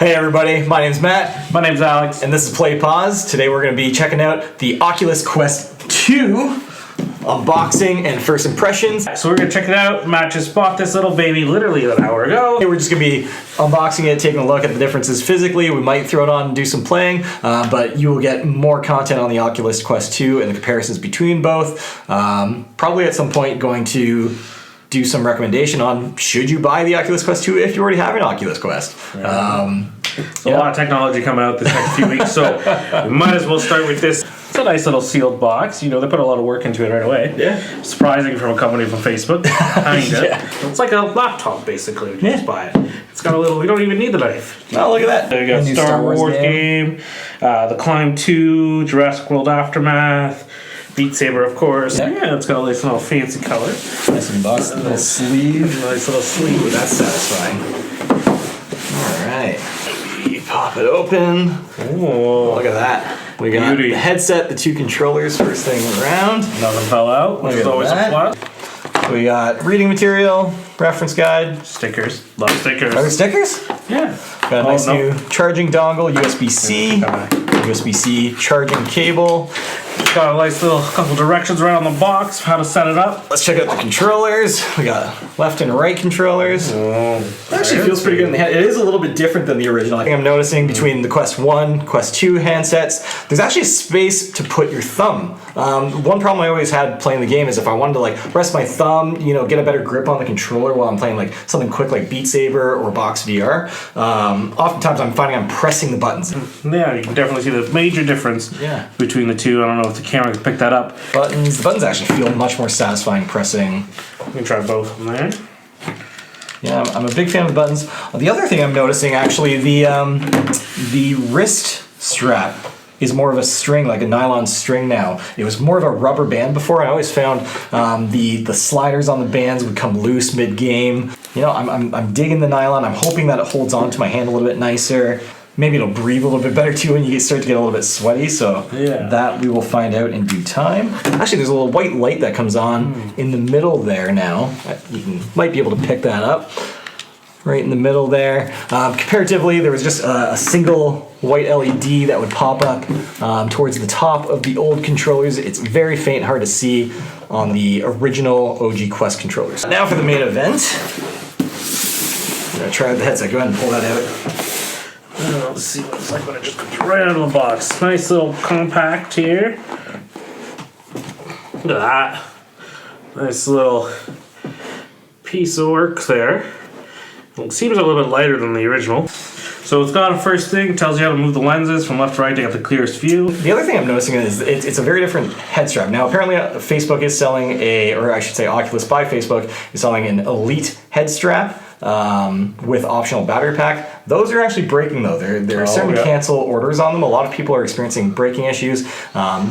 Hey everybody, my name's Matt. My name's Alex. And this is Play Pause. Today we're going to be checking out the Oculus Quest 2 unboxing and first impressions. So we're going to check it out. Matt just bought this little baby literally an hour ago. We're just going to be unboxing it, taking a look at the differences physically. We might throw it on and do some playing, but you will get more content on the Oculus Quest 2 and the comparisons between both. Probably at some point going to do some recommendation on should you buy the Oculus Quest 2 if you already have an Oculus Quest. There's a lot of technology coming out this next few weeks, so we might as well start with this. It's a nice little sealed box. You know, they put a lot of work into it right away. Yeah. Surprising from a company from Facebook. Kinda. Yeah. It's like a laptop, basically, when you just buy it. It's got a little, we don't even need the knife. Oh, look at that. There you go, Star Wars game, The Climb 2, Jurassic World Aftermath, Beat Saber, of course. Yeah, it's got a nice little fancy color. Nice unboxed little sleeve. Nice little sleeve. Ooh, that's satisfying. Alright. We pop it open. Ooh. Look at that. We got the headset, the two controllers, first thing around. Nothing fell out, which is always a plus. We got reading material, reference guide. Stickers. Love stickers. Are there stickers? Yeah. Got a nice new charging dongle, USB-C, USB-C charging cable. Got a nice little couple directions right on the box, how to set it up. Let's check out the controllers. We got left and right controllers. It actually feels pretty good in the hand. It is a little bit different than the original. I think I'm noticing between the Quest 1, Quest 2 handsets, there's actually space to put your thumb. One problem I always had playing the game is if I wanted to like rest my thumb, you know, get a better grip on the controller while I'm playing like something quick like Beat Saber or Box VR, oftentimes I'm finding I'm pressing the buttons. Yeah, you can definitely see the major difference between the two. I don't know if the camera can pick that up. The buttons actually feel much more satisfying pressing. We can try both of them there. Yeah, I'm a big fan of the buttons. The other thing I'm noticing actually, the wrist strap is more of a string, like a nylon string now. It was more of a rubber band before. I always found the sliders on the bands would come loose mid-game. You know, I'm digging the nylon. I'm hoping that it holds on to my hand a little bit nicer. Maybe it'll breathe a little bit better too when you start to get a little bit sweaty, so that we will find out in due time. Actually, there's a little white light that comes on in the middle there now. You might be able to pick that up. Right in the middle there. Comparatively, there was just a single white LED that would pop up towards the top of the old controllers. It's very faint, hard to see on the original OG Quest controllers. Now for the main event. I'm gonna try the headset. Go ahead and pull that out. Let's see what it's like when it just comes right out of the box. Nice little compact here. Look at that. Nice little piece of work there. It seems a little bit lighter than the original. So it's got a first thing, tells you how to move the lenses from left to right to get the clearest view. The other thing I'm noticing is it's a very different head strap. Now apparently Facebook is selling or I should say Oculus by Facebook is selling an Elite head strap with optional battery pack. Those are actually breaking though. They're starting to cancel orders on them. A lot of people are experiencing braking issues.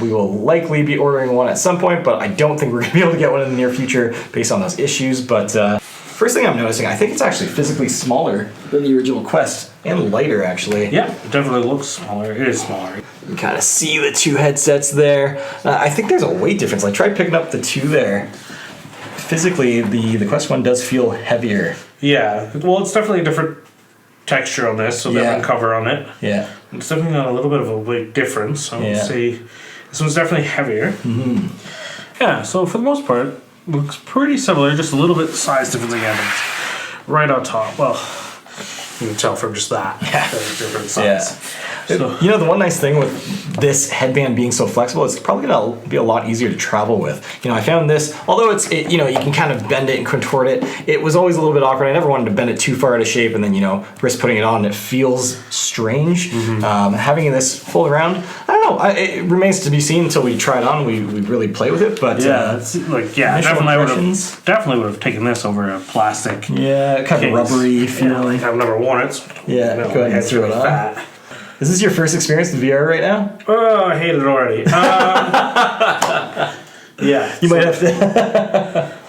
We will likely be ordering one at some point, but I don't think we're going to be able to get one in the near future based on those issues. But first thing I'm noticing, I think it's actually physically smaller than the original Quest, and lighter actually. Yeah, it definitely looks smaller. It is smaller. You can kind of see the two headsets there. I think there's a weight difference. Like try picking up the two there. Physically, the Quest 1 does feel heavier. Yeah, well it's definitely a different texture on this, so different cover on it. Yeah. It's definitely got a little bit of a weight difference. I would say this one's definitely heavier. Mm-hmm. Yeah, so for the most part, looks pretty similar, just a little bit size difference again. It's right on top. Well, you can tell from just that. Yeah. Different size. Yeah. So, you know, the one nice thing with this headband being so flexible, it's probably going to be a lot easier to travel with. You know, I found this, although you know, you can kind of bend it and contort it, it was always a little bit awkward. I never wanted to bend it too far out of shape and then, you know, risk putting it on and it feels strange. Having this fold around, I don't know, it remains to be seen until we try it on, we really play with it, but it's like, definitely would have taken this over a plastic. Yeah, kind of rubbery feel. Yeah, like I've never worn it. So go ahead and throw it on. Fat. Is this your first experience with VR right now? Oh, I hate it already. Yeah. You might have to...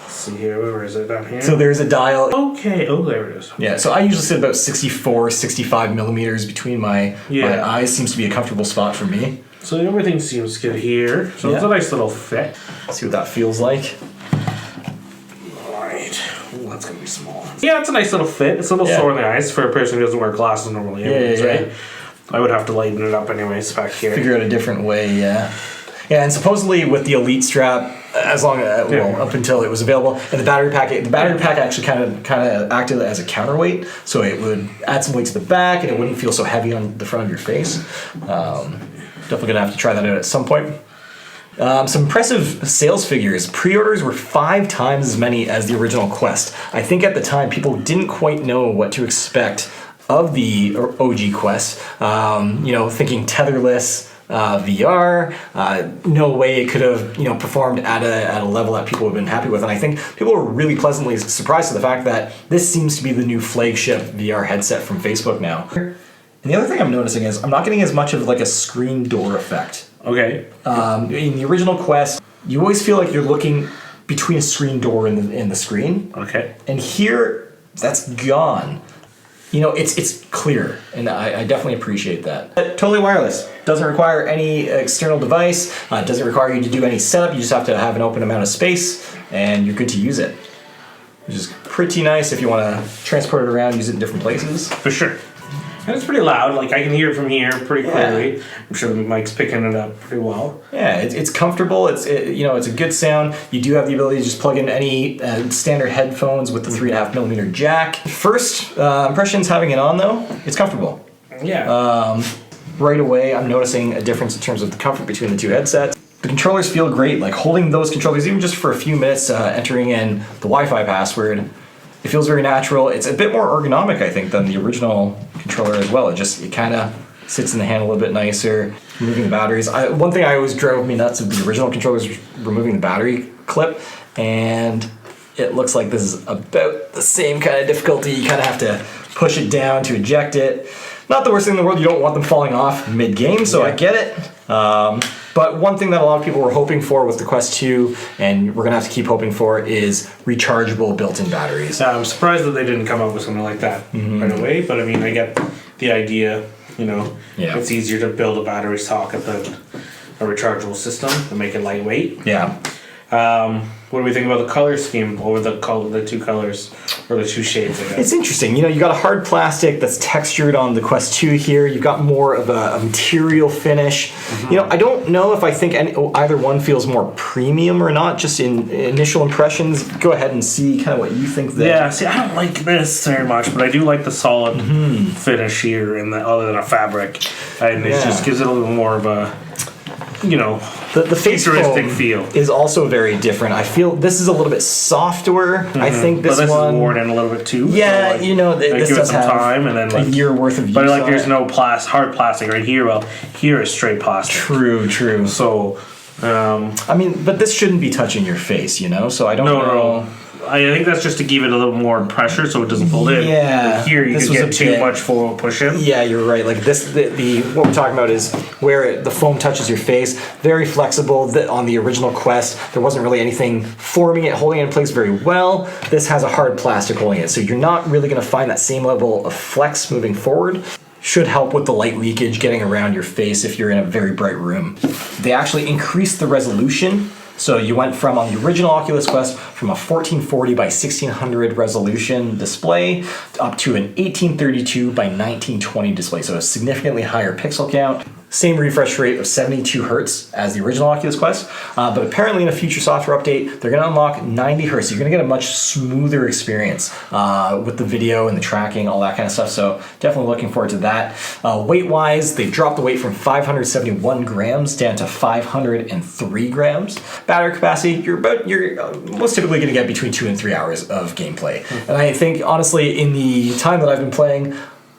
Let's see here, where is it down here? So there's a dial. Okay, oh, there it is. Yeah, so I usually sit about 64, 65 millimeters between my eyes. Seems to be a comfortable spot for me. So everything seems good here. So it's a nice little fit. See what that feels like. Alright. Oh, that's going to be small. Yeah, it's a nice little fit. It's a little sore in the eyes for a person who doesn't wear glasses normally. Right? I would have to lighten it up anyways back here. Figure out a different way, yeah. Yeah, and supposedly with the Elite strap, as long as up until it was available, and the battery pack actually kind of acted as a counterweight, so it would add some weight to the back, and it wouldn't feel so heavy on the front of your face. Definitely gonna have to try that out at some point. Some impressive sales figures. Pre-orders were 5 times as many as the original Quest. I think at the time people didn't quite know what to expect of the OG Quest. Thinking tetherless. VR, no way it could have performed at a level that people have been happy with, and I think people were really pleasantly surprised at the fact that this seems to be the new flagship VR headset from Facebook now. And the other thing I'm noticing is I'm not getting as much of like a screen door effect. Okay. In the original Quest, you always feel like you're looking between a screen door and the screen. Okay. And here, that's gone. It's clear, and I definitely appreciate that. Totally wireless. Doesn't require any external device. Doesn't require you to do any setup. You just have to have an open amount of space, and you're good to use it. Which is pretty nice if you want to transport it around, use it in different places. For sure. And it's pretty loud. Like I can hear it from here pretty clearly. I'm sure the mic's picking it up pretty well. Yeah, it's comfortable. It's a good sound. You do have the ability to just plug in any standard headphones with the 3.5mm jack. First impressions having it on though, it's comfortable. Yeah. Right away, I'm noticing a difference in terms of the comfort between the two headsets. The controllers feel great. Like holding those controllers, even just for a few minutes, entering in the Wi-Fi password. It feels very natural. It's a bit more ergonomic, I think, than the original controller as well. It kind of sits in the hand a little bit nicer. Removing the batteries. One thing I always drove me nuts of the original controller was removing the battery clip, and it looks like this is about the same kind of difficulty. You kind of have to push it down to eject it. Not the worst thing in the world. You don't want them falling off mid-game, so I get it. But one thing that a lot of people were hoping for with the Quest 2, and we're going to have to keep hoping for, is rechargeable built-in batteries. I'm surprised that they didn't come up with something like that right away, but I mean, I get the idea, It's easier to build a battery socket than a rechargeable system and make it lightweight. Yeah. What do we think about the color scheme over the two colors, or the two shades, I guess? It's interesting. You got a hard plastic that's textured on the Quest 2 here. You've got more of a material finish. I don't know if I think either one feels more premium or not, just in initial impressions. Go ahead and see kind of what you think there. Yeah, see, I don't like this very much, but I do like the solid finish here, other than a fabric. And it just gives it a little more of a... the face futuristic feel is also very different. I feel this is a little bit softer. I think this is one worn in a little bit too. Yeah, so this give does it some have time and then a year worth of use. But there's no hard plastic right here. Well, here is straight plastic. True. So, but this shouldn't be touching your face, So I don't know. No. I think that's just to give it a little more pressure so it doesn't fold in. Yeah. Here you could get too much forward push in. Yeah, you're right. Like this, what we're talking about is where the foam touches your face. Very flexible. On the original Quest, there wasn't really anything forming it, holding it in place very well. This has a hard plastic holding it, so you're not really going to find that same level of flex moving forward. Should help with the light leakage getting around your face if you're in a very bright room. They actually increased the resolution. So you went from, on the original Oculus Quest, from a 1440 by 1600 resolution display up to an 1832 by 1920 display. So a significantly higher pixel count. Same refresh rate of 72 Hz as the original Oculus Quest, but apparently in a future software update, they're going to unlock 90 Hz. So you're going to get a much smoother experience with the video and the tracking, all that kind of stuff. So definitely looking forward to that. Weight-wise, they dropped the weight from 571 grams down to 503 grams. Battery capacity, you're most typically going to get between 2 and 3 hours of gameplay. And I think, honestly, in the time that I've been playing,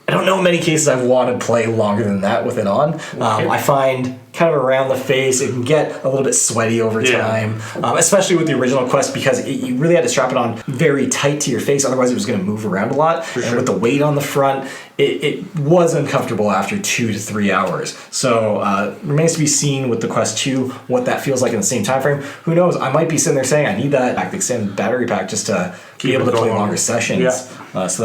I don't know many cases I've wanted to play longer than that with it on. I find kind of around the face, it can get a little bit sweaty over time, especially with the original Quest, because you really had to strap it on very tight to your face, otherwise it was going to move around a lot. With the weight on the front, it was uncomfortable after 2 to 3 hours. So remains to be seen with the Quest 2 what that feels like in the same time frame. Who knows? I might be sitting there saying I need that extended battery pack just to be able to play longer sessions. So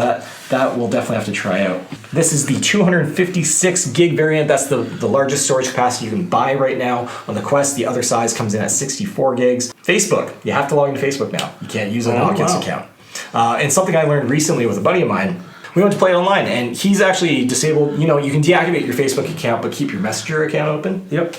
that we'll definitely have to try out. This is the 256 gig variant. That's the largest storage capacity you can buy right now on the Quest. The other size comes in at 64 gigs. Facebook, you have to log into Facebook now. You can't use an Oculus account. And something I learned recently with a buddy of mine, we went to play it online, and he's actually disabled. You know, you can deactivate your Facebook account, but keep your Messenger account open. Yep.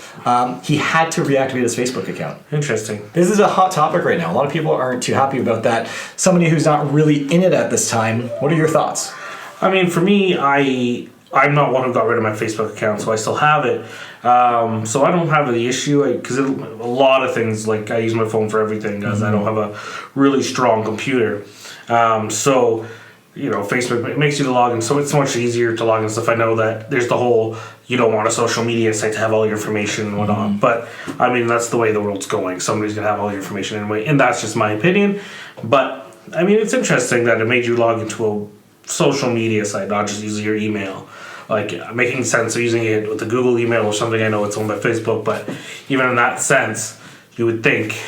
He had to reactivate his Facebook account. Interesting. This is a hot topic right now. A lot of people aren't too happy about that. Somebody who's not really in it at this time, what are your thoughts? I mean, for me, I'm not one who got rid of my Facebook account, so I still have it. So I don't have the issue, because a lot of things, like I use my phone for everything, because I don't have a really strong computer. So, you know, Facebook, it makes you to log in, so it's much easier to log in stuff. I know that there's the whole, you don't want a social media site to have all your information and whatnot, but I mean, that's the way the world's going. Somebody's going to have all your information anyway, and that's just my opinion. But, I mean, it's interesting that it made you log into a social media site, not just use your email. Like, making sense of using it with the Google email or something. I know it's owned by Facebook, but even in that sense, you would think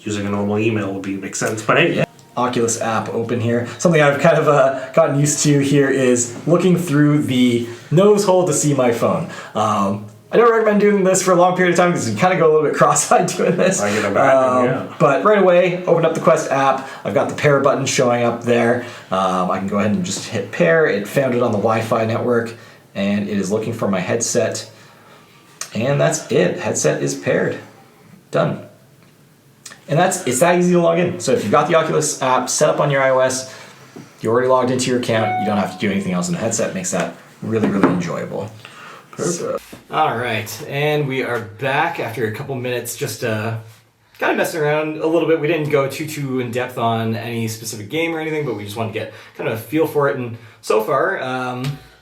using a normal email would make sense. But hey, Oculus app open here. Something I've kind of gotten used to here is looking through the nose hole to see my phone. I don't recommend doing this for a long period of time because you kind of go a little bit cross-eyed doing this. I can imagine, yeah. But right away, open up the Quest app. I've got the pair button showing up there. I can go ahead and just hit pair. It found it on the Wi-Fi network, and it is looking for my headset. And that's it. Headset is paired. Done. And it's that easy to log in. So if you've got the Oculus app set up on your iOS, you're already logged into your account, you don't have to do anything else, and the headset makes that really, really enjoyable. Perfect. All right, and we are back after a couple minutes just kind of messing around a little bit. We didn't go too in depth on any specific game or anything, but we just wanted to get kind of a feel for it. And so far,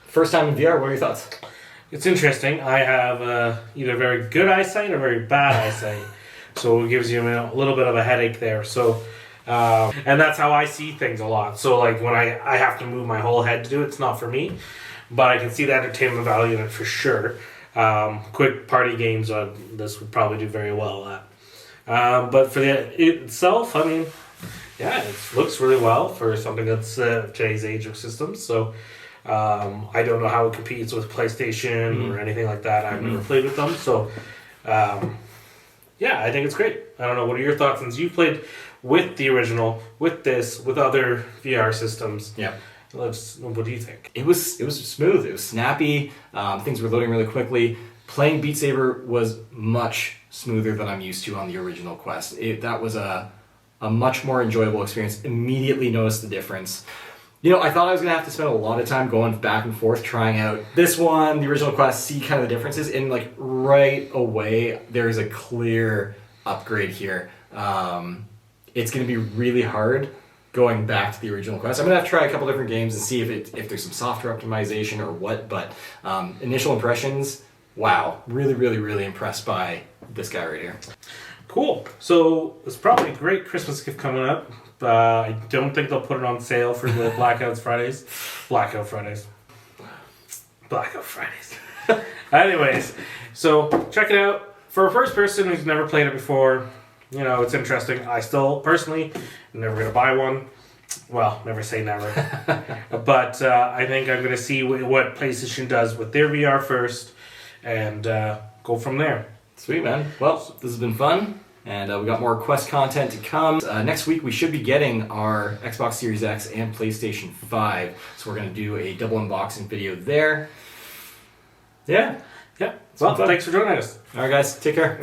first time in VR, what are your thoughts? it's interesting. I have either very good eyesight or very bad eyesight. So it gives you a little bit of a headache there. So, and that's how I see things a lot. So like when I have to move my whole head to do it, it's not for me. But I can see the entertainment value in it for sure. Quick party games, this would probably do very well at. But for itself, I mean, yeah, it looks really well for something that's today's age of systems. So I don't know how it competes with PlayStation or anything like that. I've never played with them. So yeah, I think it's great. I don't know, what are your thoughts since you played with the original, with this, with other VR systems? Yeah. What do you think? It was smooth. It was snappy. Things were loading really quickly. Playing Beat Saber was much smoother than I'm used to on the original Quest. That was a much more enjoyable experience. Immediately noticed the difference. You know, I thought I was going to have to spend a lot of time going back and forth trying out this one, the original Quest, see kind of the differences, and like right away there's a clear upgrade here. It's going to be really hard going back to the original Quest. I'm going to have to try a couple different games and see if there's some software optimization or what, but initial impressions, wow, really, really, really impressed by this guy right here. Cool. So it's probably a great Christmas gift coming up. I don't think they'll put it on sale for the Blackout Fridays. Anyways, so check it out. For a first person who's never played it before, you know, it's interesting. I still, personally, am never going to buy one. Well, never say never. But I think I'm going to see what PlayStation does with their VR first and go from there. Sweet, man. Well, this has been fun. And we got more Quest content to come. Next week we should be getting our Xbox Series X and PlayStation 5. So we're going to do a double unboxing video there. Yeah. Well, thanks for joining us. All right, guys. Take care.